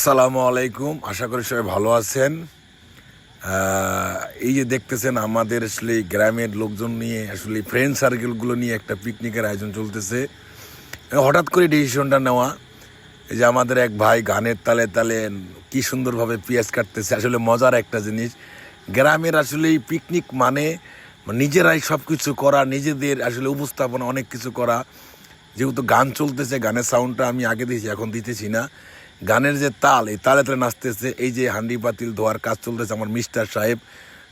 আসসালামু আলাইকুম, আশা করি সবাই ভালো আছেন। এই যে দেখতেছেন আমাদের আসলে গ্রামের লোকজন নিয়ে আসলে ফ্রেন্ড সার্কেলগুলো নিয়ে একটা পিকনিকের আয়োজন চলতেছে। হঠাৎ করে ডিসিশনটা নেওয়া, এই যে আমাদের এক ভাই গানের তালে তালে কি সুন্দরভাবে পেঁয়াজ কাটতেছে, আসলে মজার একটা জিনিস। গ্রামের আসলে পিকনিক মানে নিজেরাই সব কিছু করা, নিজেদের আসলে উপস্থাপনা অনেক কিছু করা। যেহেতু গান চলতেছে, গানের সাউন্ডটা আমি আগে দিয়েছি, এখন দিতেছি না। গানের যে তাল, এই তালে তালে নাচতেছে। এই যে হান্ডি পাতিল ধোয়ার কাজ চলতেছে, আমার মিস্টার সাহেব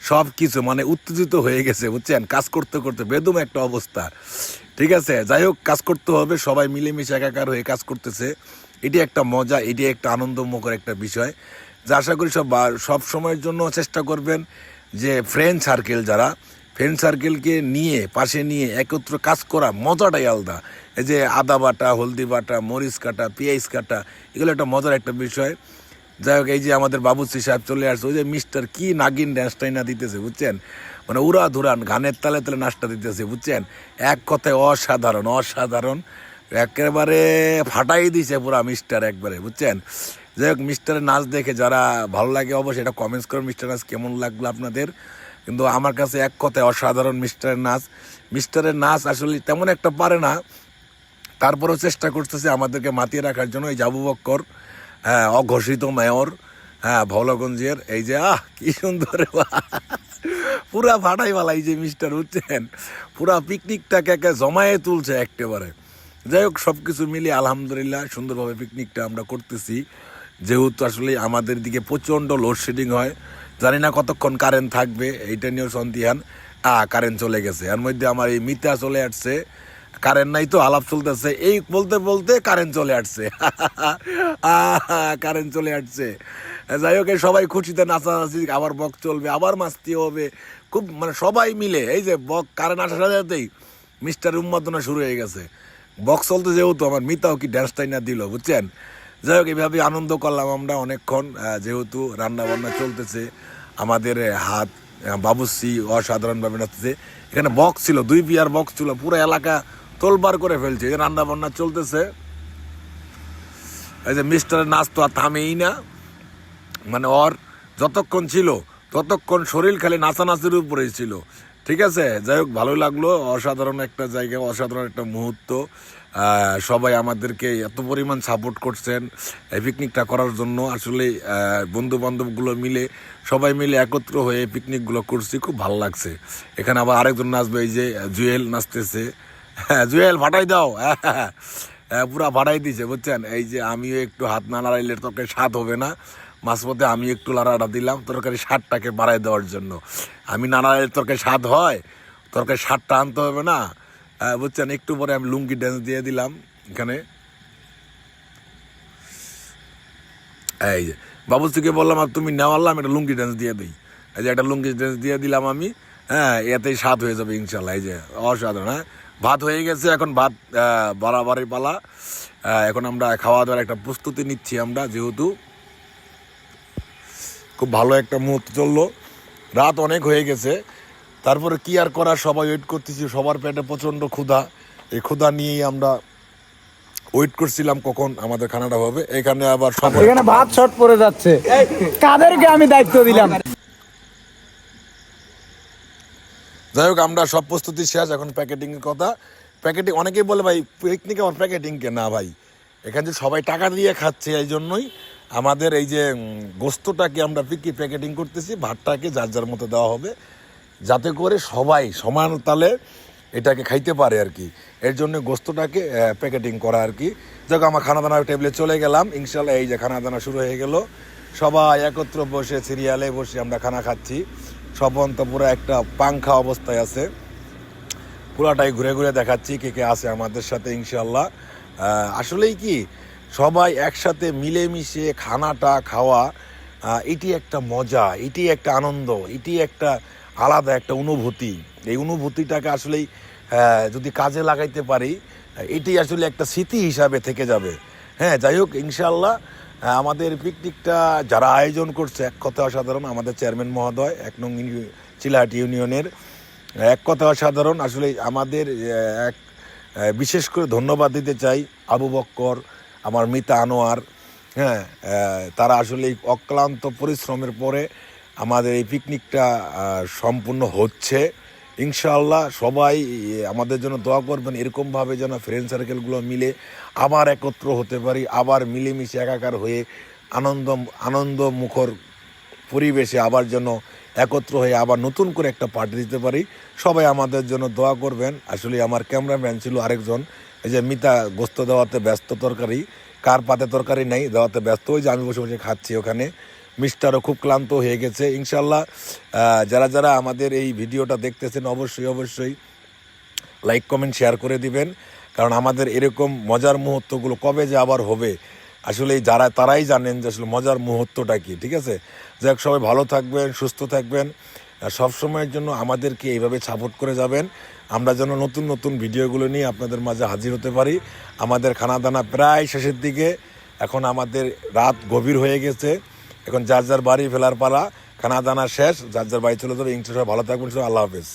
সব কিছু মানে উত্তেজিত হয়ে গেছে, বুঝছেন। কাজ করতে করতে বেদম একটা অবস্থা। ঠিক আছে, যাই হোক, কাজ করতে হবে, সবাই মিলেমিশে একাকার হয়ে কাজ করতেছে। এটি একটা মজা, এটি একটা আনন্দমুখর একটা বিষয়, যা আশা করি সব সময়ের জন্য চেষ্টা করবেন যে ফ্রেন্ড সার্কেল, যারা ফ্রেন্ড সার্কেলকে নিয়ে পাশে নিয়ে একত্র কাজ করা মজাটাই আলাদা। এই যে আদা বাটা, হলদি বাটা, মরিচ কাটা, পেঁয়াজ কাটা, এগুলো একটা মজার একটা বিষয়। যাই হোক, এই যে আমাদের বাবুসি সাহেব চলে আসছে, ওই যে মিস্টার কি নাগিন ড্যান্সটাই না দিতেছে, বুঝছেন। মানে উড়া ধুরান গানের তালে তালে নাচটা দিতেছে, বুঝছেন। এক কথায় অসাধারণ অসাধারণ, একেবারে ফাটাই দিছে পুরা মিস্টার একবারে, বুঝছেন। যাই হোক, মিস্টারের নাচ দেখে যারা ভালো লাগে অবশ্যই এটা কমেন্টস করুন, মিস্টার নাচ কেমন লাগলো আপনাদের। কিন্তু আমার কাছে এক কথায় অসাধারণ মিস্টারের নাচ। মিস্টারের নাচ আসলে তেমন একটা পারে না, তারপরেও চেষ্টা করতেছে আমাদেরকে মাতিয়ে রাখার জন্য। এই আবু বক্কর, হ্যাঁ, অঘোষিত মেয়র, হ্যাঁ, ভোলাগঞ্জের, এই যে কি সুন্দর পুরা ফাটাইওয়ালা এই যে মিস্টার, বুঝছেন। পুরা পিকনিকটাকে একে জমায়ে তুলছে একেবারে। যাই হোক, সব কিছু মিলিয়ে আলহামদুলিল্লাহ সুন্দরভাবে পিকনিকটা আমরা করতেছি। যেহেতু আসলে আমাদের দিকে প্রচণ্ড লোডশেডিং হয়, জানি না কতক্ষণ কারেন্ট থাকবে, এইটা নিয়েও সন্দিহান। কারেন্ট চলে গেছে, এর মধ্যে আমার এই মিতা চলে আসছে। কারেন্ট নাই তো, আলাপ চলতেছে, এই বলতে বলতে কারেন্ট চলে আসছে কারেন্ট চলে আসছে। যাই হোক, সবাই খুশিতে নাচানাচি, আবার বক চলবে, আবার মাস্তি হবে, খুব মানে সবাই মিলে। এই যে বক কারেন্ট আসার সাথে সাথেই মিস্টার উন্মাদনা শুরু হয়ে গেছে। বক্স চলতে যেহেতু আমার মিতাও কি ড্যান্সটাই না দিল, বুঝছেন। যাই হোক, এইভাবে আনন্দ করলাম আমরা অনেকক্ষণ। যেহেতু রান্না বান্না চলতেছে, আমাদের হাত বাবুসি অসাধারণভাবে নাচতেছে। এখানে বক্স ছিল, 2 বিয়ার বক্স ছিল, পুরো এলাকা তোলবার করে ফেলছে। এই যে রান্না বান্না চলতেছে, এই যে মিস্টারের নাচ তো আর থামেই না। মানে ওর যতক্ষণ ছিল ততক্ষণ শরীর খালি নাচানাচির উপরেই ছিল। ঠিক আছে, যাই হোক, ভালোই লাগলো। অসাধারণ একটা জায়গা, অসাধারণ একটা মুহূর্ত। সবাই আমাদেরকে এত পরিমাণ সাপোর্ট করছেন এই পিকনিকটা করার জন্য। আসলে বন্ধু বান্ধবগুলো মিলে, সবাই মিলে একত্র হয়ে পিকনিকগুলো করছি, খুব ভালো লাগছে। এখানে আবার আরেকজন নাচবে, এই যে জুয়েল নাচতেছে। হ্যাঁ, জুয়েল ফাটাই দাও, পুরা ফাটাই দিছে, বুঝছেন। এই যে আমিও একটু হাত না নাড়াইলে তরকারি স্বাদ হবে না। মাঝপথে আমি একটু লাড়াটা দিলাম তরকারি স্বাদটাকে বাড়াই দেওয়ার জন্য। আমি না নাড়াইলে তরকারি স্বাদ হয়, তরকারি স্বাদটা আনতে হবে না, বুঝছেন। একটু পরে আমি লুঙ্গি ড্যান্স দিয়ে দিলাম এখানে। এই যে বাবুসিকে বললাম, আর তুমি নেওয়ালাম একটা লুঙ্গি ড্যান্স দিয়ে দিই। এই যে একটা লুঙ্গি ড্যান্স দিয়ে দিলাম আমি। হ্যাঁ, এতেই স্বাদ হয়ে যাবে ইনশাল্লাহ। এই যে অসাধারণ। হ্যাঁ, ভাত হয়ে গেছে, এখন ভাত বাড়াবাড়ি পালা। এখন আমরা খাওয়া দাওয়ার একটা প্রস্তুতি নিচ্ছি আমরা, যেহেতু খুব ভালো একটা মুহূর্ত চললো। রাত অনেক হয়ে গেছে, তারপরে কি আর করা, সবাই ওয়েট করতেছি, সবার পেটে প্রচণ্ড ক্ষুধা। এই ক্ষুধা নিয়েই আমরা ওয়েট করছিলাম কখন আমাদের খানাটা হবে। এখানে আবার এখানে ভাত শর্ট পড়ে যাচ্ছে, কাদেরকে আমি দায়িত্ব দিলাম। যাই হোক, আমরা সব প্রস্তুতি শেষ, এখন প্যাকেটিংয়ের কথা। প্যাকেটিং অনেকেই বলে ভাই পিকনিকে আমার প্যাকেটিং কে, না ভাই, এখানে যে সবাই টাকা দিয়ে খাচ্ছে, এই জন্যই আমাদের এই যে গোস্তটাকে আমরা প্যাকেটিং করতেছি, ভাতটাকে যার যার মতো দেওয়া হবে, যাতে করে সবাই সমান তালে এটাকে খাইতে পারে আর কি। এর জন্য গোস্তটাকে প্যাকেটিং করা আর কি। যাক, আমার খানা দানা টেবিলে চলে গেলাম ইনশাল্লাহ। এই যে খানা দানা শুরু হয়ে গেল, সবাই একত্র বসে সিরিয়ালে বসে আমরা খানা খাচ্ছি। সবন্ত পুরো একটা পাংখা অবস্থায় আছে, পুরাটাই ঘুরে ঘুরে দেখাচ্ছি কে কে আছে আমাদের সাথে ইনশাল্লাহ। আসলেই কি সবাই একসাথে মিলেমিশে খানাটা খাওয়া, এটি একটা মজা, এটি একটা আনন্দ, এটি একটা আলাদা একটা অনুভূতি। এই অনুভূতিটাকে আসলেই যদি কাজে লাগাইতে পারি, এটি আসলে একটা স্মৃতি হিসাবে থেকে যাবে। হ্যাঁ, যাই হোক, ইনশাল্লাহ আমাদের পিকনিকটা যারা আয়োজন করছে, এক কথা অসাধারণ। আমাদের চেয়ারম্যান মহোদয় 1 নং চিলাহাট ইউনিয়নের, এক কথা অসাধারণ। আসলে আমাদের বিশেষ করে ধন্যবাদ দিতে চাই আবু বক্কর, আমার মিতা আনোয়ার, হ্যাঁ, তারা আসলে এই অক্লান্ত পরিশ্রমের পরে আমাদের এই পিকনিকটা সম্পূর্ণ হচ্ছে। ইনশাআল্লাহ সবাই আমাদের জন্য দোয়া করবেন, এরকমভাবে যেন ফ্রেন্ড সার্কেলগুলো মিলে আবার একত্র হতে পারি, আবার মিলেমিশে একাকার হয়ে আনন্দ মুখর পরিবেশে আবার যেন একত্র হয়ে আবার নতুন করে একটা পার্টি দিতে পারি। সবাই আমাদের জন্য দোয়া করবেন। আসলে আমার ক্যামেরাম্যান ছিল আরেকজন, এই যে মিতা গোস্ত দেওয়াতে ব্যস্ত, তরকারি কার পাতে তরকারি নেই দেওয়াতে ব্যস্ত, ওই যে আমি বসে বসে খাচ্ছি ওখানে। মিস্টারও খুব ক্লান্ত হয়ে গেছে। ইনশাল্লাহ যারা যারা আমাদের এই ভিডিওটা দেখতেছেন অবশ্যই লাইক কমেন্ট শেয়ার করে দিবেন, কারণ আমাদের এরকম মজার মুহূর্তগুলো কবে যে আবার হবে আসলে তারাই জানেন যে আসলে মজার মুহূর্তটা কি। ঠিক আছে, যাই হোক, সবাই ভালো থাকবেন, সুস্থ থাকবেন, সব সময়ের জন্য আমাদেরকে এইভাবে সাপোর্ট করে যাবেন। আমরা যেন নতুন নতুন ভিডিওগুলো নিয়ে আপনাদের মাঝে হাজির হতে পারি। আমাদের খানা দানা প্রায় শেষের দিকে, এখন আমাদের রাত গভীর হয়ে গেছে, এখন যার যার বাড়ি ফেলার পালা, খানা দানা শেষ, যার যার বাড়ি চলে যাবে। ইনশাআল্লাহ ভালো থাকবেন, আল্লাহ হাফেজ।